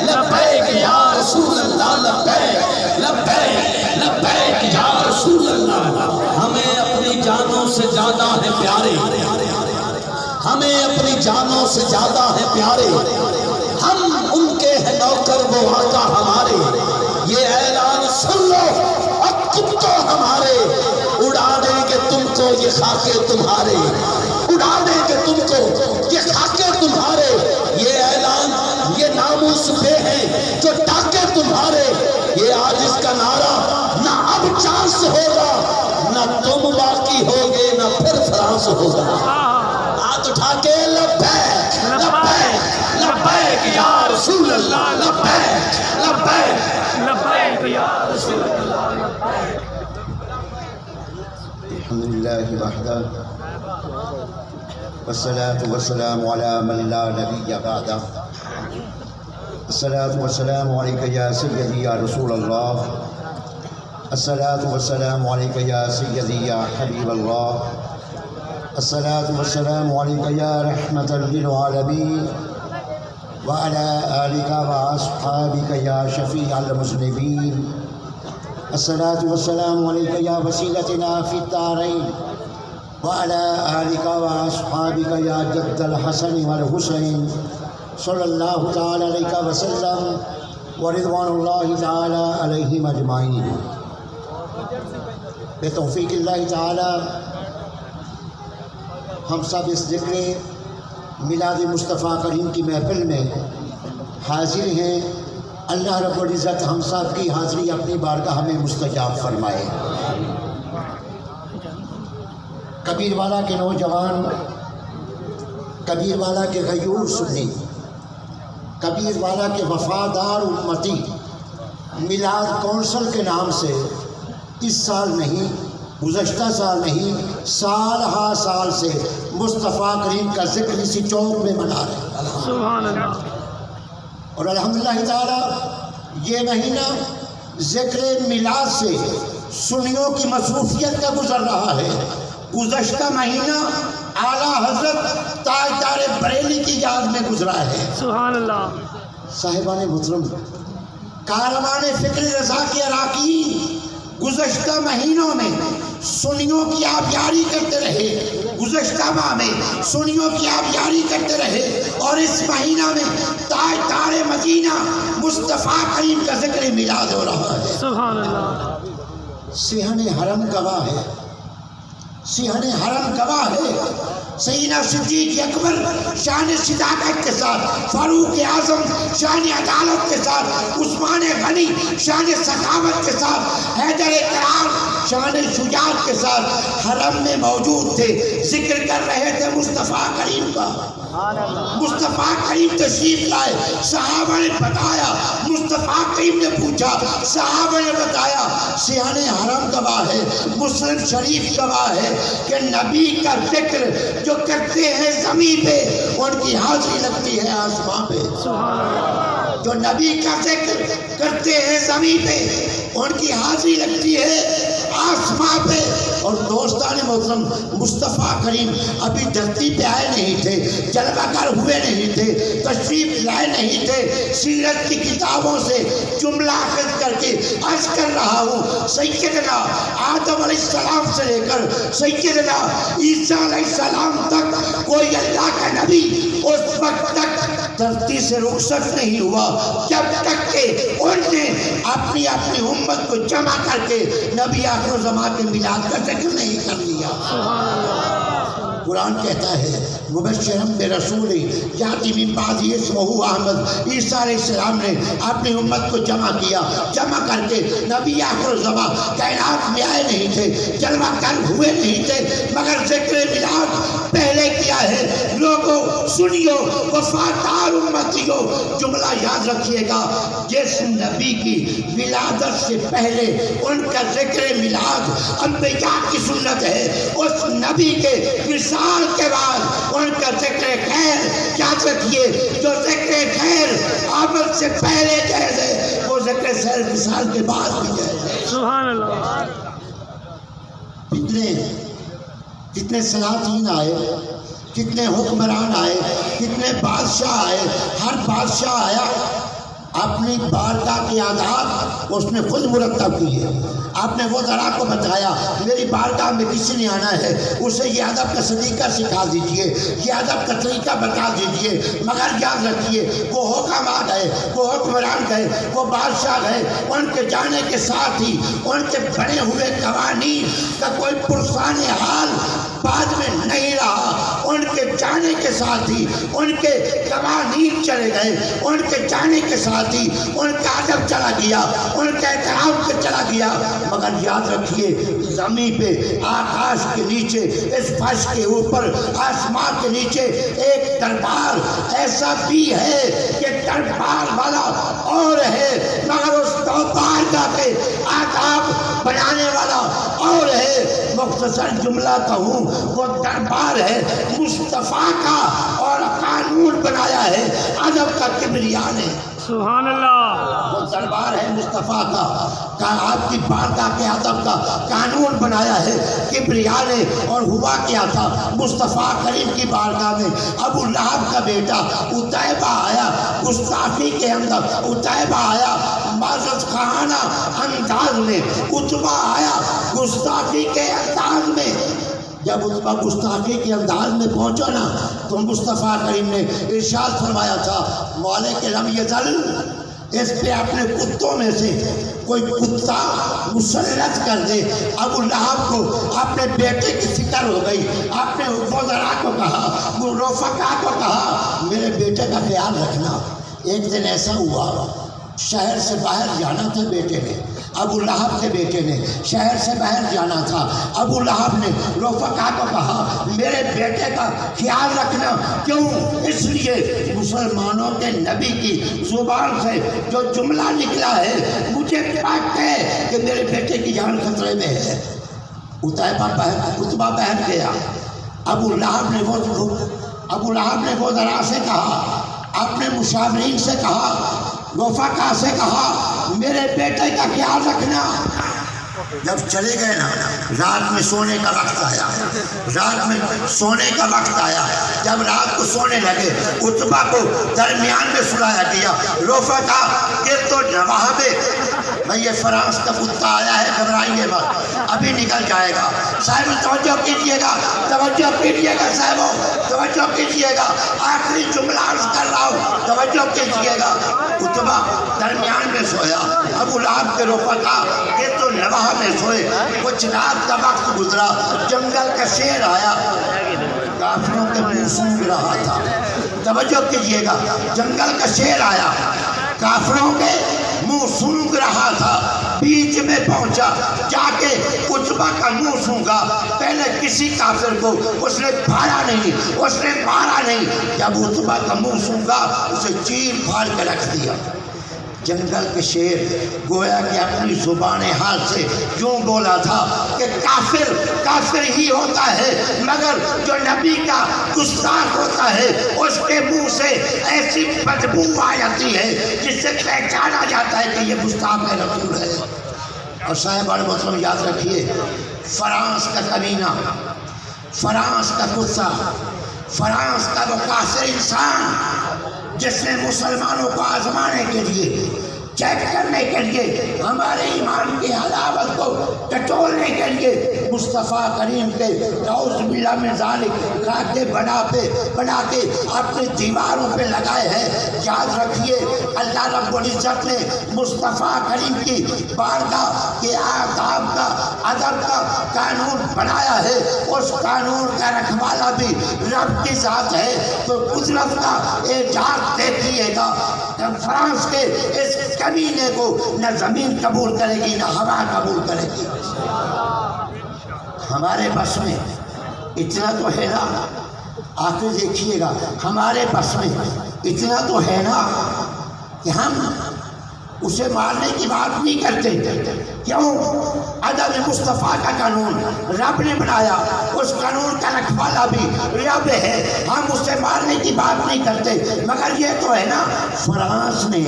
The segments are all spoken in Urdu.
لبیک یا رسول اللہ لبیک لبیک لبیک یا رسول اللہ. ہمیں اپنی جانوں سے زیادہ ہے پیارے، ہمیں اپنی جانوں سے زیادہ ہے پیارے، ہم ان کے ہیں نوکر وہ آقا ہمارے. یہ اعلان سن لو اور کتوں ہمارے، اڑا دیں گے تم کو یہ خاکے تمہارے، اڑا دیں گے تم کو یہ خاکے تمہارے. یہ اعلان یہ ناموس پہ ہیں جو ٹاکے تمہارے. یہ آج اس کا نعرہ نہ اب چانس ہوگا، نہ تم باقی ہوگے نہ پھر فرانس ہوگا. ہاتھ اٹھا کے لبیک لبیک لبیک یا رسول اللہ لبیک لبیک لبیک یا رسول اللہ لبیک. الحمدللہ وحدہ والصلاة والسلام على من لا نبی بعدہ. الصلاة والسلام علیکہ یا سیدی یا رسول اللہ. الصلاة والسلام علیکہ یا سیدی یا حبیب اللہ. الصلاة والسلام علیکہ یا رحمت للعالمین وعلى آلک واصحابک یا شفیع المذنبین. الصلاة والسلام علیکہ یا وسیلتنا فی الدارین وعلى آلک واصحابک یا جد الحسن والحسین صلی اللہ تعالی علیہ وسلم ورضوان اللہ تعالی علیہم اجمعین. بتوفیق اللہ تعالی ہم سب اس ذکر میلاد مصطفیٰ کریم کی محفل میں حاضر ہیں. اللہ رب العزت ہم سب کی حاضری اپنی بارگاہ میں مستجاب فرمائے. کبیر والا کے نوجوان، کبیر والا کے غیور سنی، کبیر والا کے وفادار امتی میلاد کونسل کے نام سے اس سال نہیں، گزشتہ سال نہیں، سال ہا سال سے مصطفیٰ کریم کا ذکر اسی چوک میں منا رہے ہیں. سبحان اللہ. اور الحمدللہ تعالی یہ مہینہ ذکر میلاد سے سنیوں کی مصروفیت کا گزر رہا ہے. گزشتہ مہینہ اعلیٰ حضرت تاجدار بریلی کی یاد میں گزرا ہے. سبحان اللہ. صاحبان محترم، کاروان فکر رضا کے اراکین گزشتہ مہینوں میں سنیوں کی آبیاری کرتے رہے، گزشتہ ماہ میں سنیوں کی آبیاری کرتے رہے، اور اس مہینہ میں تاجدار مدینہ مصطفیٰ کریم کا ذکر میلاد ہو رہا ہے. سبحان اللہ. صحن حرم گواہ ہے، صحن حرم گواہ ہے. سیدنا صدیق اکبر شان صداقت کے ساتھ، فاروق اعظم شان عدالت کے ساتھ، عثمان غنی شان سخاوت کے ساتھ، حیدر کرار شان شجاعت کے ساتھ حرم میں موجود تھے، ذکر کر رہے تھے مصطفیٰ کریم کا. مصطفیٰ کریم تشریف لائے، صحابہ نے بتایا، مصطفیٰ کریم نے پوچھا، صحابہ نے بتایا. صحن حرم گواہ ہے، مسلم شریف گواہ ہے کہ نبی کا ذکر جو کرتے ہیں زمین پہ ان کی حاضری لگتی ہے آسمان پہ. جو نبی کا ذکر کرتے ہیں زمین پہ ان کی حاضری لگتی ہے آسمان پہ. اور دوستان محترم، مصطفیٰ کریم ابھی دھرتی پہ آئے نہیں تھے، جلوہ گر ہوئے نہیں تھے، تشریف لائے نہیں تھے. سیرت کی کتابوں سے جملہ اخذ کر کے عرض کر رہا ہوں، سیدنا آدم علیہ السلام سے لے کر سیدنا عیسیٰ علیہ السلام تک کوئی اللہ کا نبی اس وقت تک دھرتی سے رخصت نہیں ہوا جب تک کہ ان نے اپنی امت کو جمع کر کے نبی آخر زمان کے میلاد کا ذکر نہیں کر لیا. قرآن کہتا ہے مبشرم برسول یاتی من بعد اسمہ احمد. عیسیٰ علیہ السلام نے اپنی امت کو جمع کیا، جمع کر کے نبی آخر زمان کائنات میں آئے نہیں تھے، جلوہ گر ہوئے نہیں تھے، مگر ذکر میلاد پہلے کیا ہے. لوگوں سنیو، وفادار امتیوں، جملہ یاد رکھیے گا، جس نبی کی ولادت سے پہلے ان کا ذکر میلاد انبیاء کی سنت ہے، اس نبی کے وصال کے بعد ان کا ذکر خیر یاد رکھیے. جو ذکر خیر آمد سے پہلے جائز ہے وہ ذکر خیر وصال کے بعد بھی جائز ہے. سبحان اللہ. کتنے سلاطین آئے، کتنے حکمران آئے، کتنے بادشاہ آئے. ہر بادشاہ آیا اپنی بارگاہ کے آداب اس نے خود مرتب کیے. آپ نے وہ ذرا کو بتایا میری بارگاہ میں کسی نے آنا ہے اسے یہ ادب کا سلیقہ سکھا دیجئے, یہ ادب کا طریقہ بتا دیجئے. مگر یاد رکھیے وہ حکم آ گئے, وہ حکمران گئے, وہ بادشاہ گئے, ان کے جانے کے ساتھ ہی ان کے بنے ہوئے قوانین کا کوئی پرسان حال بعد میں نہیں رہا. ان کے جانے کے ساتھ ہی ان کے قوانین چلے گئے, ان کے جانے کے ساتھ ہی ان کا ادب چلا گیا, ان کا احترام کے چلا گیا. مگر یاد رکھیے زمین پہ, آکاش کے نیچے, اس فرش کے اوپر, آسمان کے نیچے ایک دربار ایسا بھی ہے کہ دربار والا اور ہے مگر اس دربار کے آداب بنانے والا اور ہے. مختصر جملہ کہوں وہ دربار ہے مصطفیٰ کا اور قانون بنایا ہے ادب کا کبریا نے. سبحان اللہ. وہ دربار ہے مصطفیٰ کا, آپ کی بارگاہ کے ادب کا قانون بنایا ہے کبریا نے. اور ہوا کیا تھا مصطفیٰ کریم کی بارگاہ میں ابو لہب کا بیٹا عتیبہ آیا گستاخی کے اندر. عتیبہ آیا معزز خانہ انداز میں, عتبہ آیا گستاخی کے انداز میں. جب عتبہ گستاخی کے انداز میں پہنچا نا تو مصطفیٰ کریم نے ارشاد فرمایا تھا مالک لم یزل, اس پہ اپنے کتوں میں سے کوئی کتا مسلط کر دے. ابو لہب کو اپنے بیٹے کی فکر ہو گئی. آپ نے وزراء کو کہا, رفقا کو کہا میرے بیٹے کا خیال رکھنا. ایک دن ایسا ہوا شہر سے باہر جانا تھا بیٹے نے, ابو لہب کے بیٹے نے شہر سے باہر جانا تھا. ابو لہب نے رفقا کو کہا میرے بیٹے کا خیال رکھنا. کیوں؟ اس لیے مسلمانوں کے نبی کی زبان سے جو جملہ نکلا ہے مجھے پاک ہے کہ میرے بیٹے کی جان خطرے میں ہے. عتبہ بہن گیا. ابو لہب نے وہ ذرا سے کہا, اپنے مشاورین سے کہا, رفقا سے کہا میرے بیٹے کا خیال رکھنا. جب چلے گئے نا رات میں سونے کا وقت آیا, رات میں سونے کا وقت آیا. جب رات کو سونے لگے عتبہ کو درمیان میں سلایا گیا. رفقا کہ تو جواب بھئی یہ فرانس کا کتا آیا ہے گھبرائیے مت, ابھی نکل جائے گا. صاحب توجہ کیجئے گا, توجہ کیجئے گا صاحبوں, توجہ کیجئے گا. آخری جملہ عرض کر رہا ہوں, توجہ کیجئے گا. عتبہ درمیان میں سویا. ابو لہب کے رفقا کہ تو نواح میں سوئے. کچھ رات کا وقت گزرا, جنگل کا شیر آیا, کافروں کے منہ سونگھ رہا تھا. توجہ کیجئے گا, جنگل کا شیر آیا, کافروں کے منہ سونگھ رہا تھا. بیچ میں پہنچا, جا کے عتبہ کا منہ سونگا. پہلے کسی کافر کو اس نے پھاڑا نہیں, اس نے مارا نہیں. جب عتبہ کا منہ سونگا اسے چیر پھاڑ کے رکھ دیا. جنگل کے شیر گویا کہ اپنی زبان حال سے یوں بولا تھا کہ کافر ہی ہوتا ہے مگر جو نبی کا گستاخ ہوتا ہے اس کے منہ سے ایسی بدبو آ جاتی ہے جس سے پہچانا جاتا ہے کہ یہ گستاخ رسول ہے. اور صاحبان محترم یاد رکھیے فرانس کا کمینہ, فرانس کا کتا, فرانس کا وہ کافر انسان جس نے مسلمانوں کو آزمانے کے لیے, چیک کرنے کے لیے, ہمارے ایمان کی حلاوت کو ٹٹولنے کے لیے مصطفیٰ کریم کے نعوذ باللہ من ذالک راتیں بنا کے اپنی دیواروں پہ لگائے ہیں. یاد رکھیے اللہ رب العزت نے مصطفیٰ کریم کی بارگاہ کے آداب کا, ادب کا قانون بنایا ہے. اس قانون کا رکھوالا بھی رب کی ذات ہے. تو قدرت کا اعجاز دیکھیے گا. فرانس کے اس کمینے کو نہ زمین قبول کرے گی نہ ہوا قبول کرے گی. ہمارے بس میں اتنا تو ہے نا, آ کے دیکھیے گا ہمارے بس میں اتنا تو ہے نا کہ ہم اسے مارنے کی بات نہیں کرتے. کیوں؟ ادب مصطفیٰ کا قانون رب نے بنایا, اس قانون کا رکھوالا بھی رب ہے, ہم اسے مارنے کی بات نہیں کرتے. مگر یہ تو ہے نا فرانس نے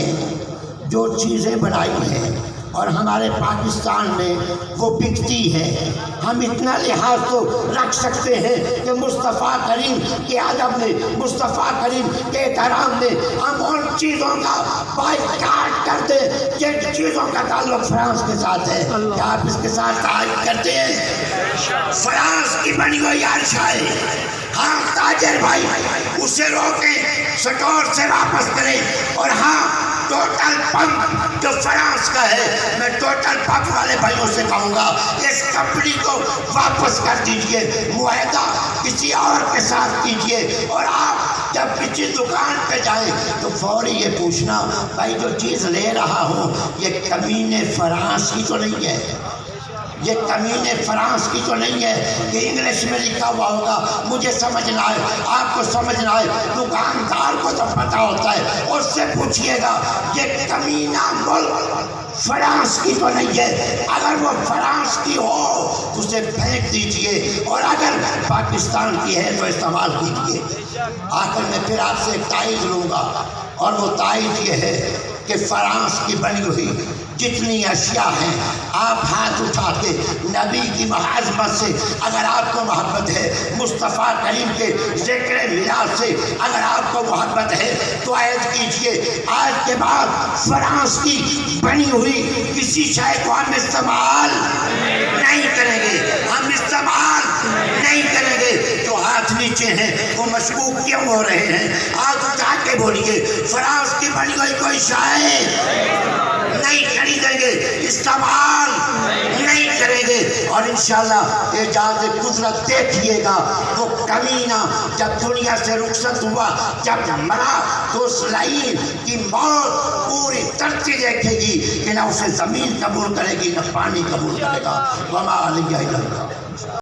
جو چیزیں بنائی ہیں اور ہمارے پاکستان میں وہ بکتی ہے۔ ہم اتنا لحاظ تو رکھ سکتے ہیں کہ مصطفیٰ کریم کے ادب میں، مصطفیٰ کریم کے احترام میں ہم ان چیزوں کا بائیکاٹ کر دیں جن چیزوں کا تعلق فرانس کے ساتھ ہے۔ کیا آپ اس کے ساتھ تعلق کرتے ہیں؟ فرانس کی بنی ہوئی عرشائے، ہاں تاجر بھائی اسے روکیں، سٹور سے واپس کریں، اور ہاں ٹوٹل پمپ جو فرانس کا ہے، میں ٹوٹل پمپ والے بھائیوں سے کہوں گا اس کمپنی کو واپس کر دیجئے، معاہدہ کسی اور کے ساتھ کیجئے، اور آپ جب کسی دکان پہ جائیں تو فوری یہ پوچھنا بھائی جو چیز لے رہا ہوں یہ کمینے فرانس کی تو نہیں ہے، یہ کمینے فرانس کی تو نہیں ہے کہ انگلش میں لکھا ہوا ہوگا مجھے سمجھ نہ آئے، آپ کو سمجھ نہ آئے، دکاندار کو تو پتہ ہوتا ہے، اس سے پوچھئے گا یہ کمینہ ملک فرانس کی تو نہیں ہے، اگر وہ فرانس کی ہو تو اسے پھینک دیجئے، اور اگر پاکستان کی ہے تو استعمال کیجئے۔ آخر میں پھر آپ سے ایک تائید لوں گا، اور وہ تائید یہ ہے کہ فرانس کی بنی ہوئی جتنی اشیاء ہیں آپ ہاتھ اٹھا کے نبی کی عظمت سے اگر آپ کو محبت ہے، مصطفیٰ کریم کے ذکر میلاد سے اگر آپ کو محبت ہے تو عہد کیجئے آج کے بعد فرانس کی بنی ہوئی کسی شے کو ہم استعمال نہیں کریں گے، ہم استعمال نہیں کریں گے۔ جو ہاتھ نیچے ہیں وہ مشکوک کیوں ہو رہے ہیں؟ ہاتھ اٹھا کے بولیے فرانس کی بنی ہوئی کوئی شے نہیں خریدیں گے، استعمال نہیں کریں گے، اور انشاءاللہ اعجاز قدرت دیکھیے گا وہ کمینہ جب دنیا سے رخصت ہوا، جب مرا تو اس لعین کی موت پوری دھرتی دیکھے گی کہ نہ اسے زمین قبول کرے گی نہ پانی قبول کرے گا۔ وما علیہ الا اللہ۔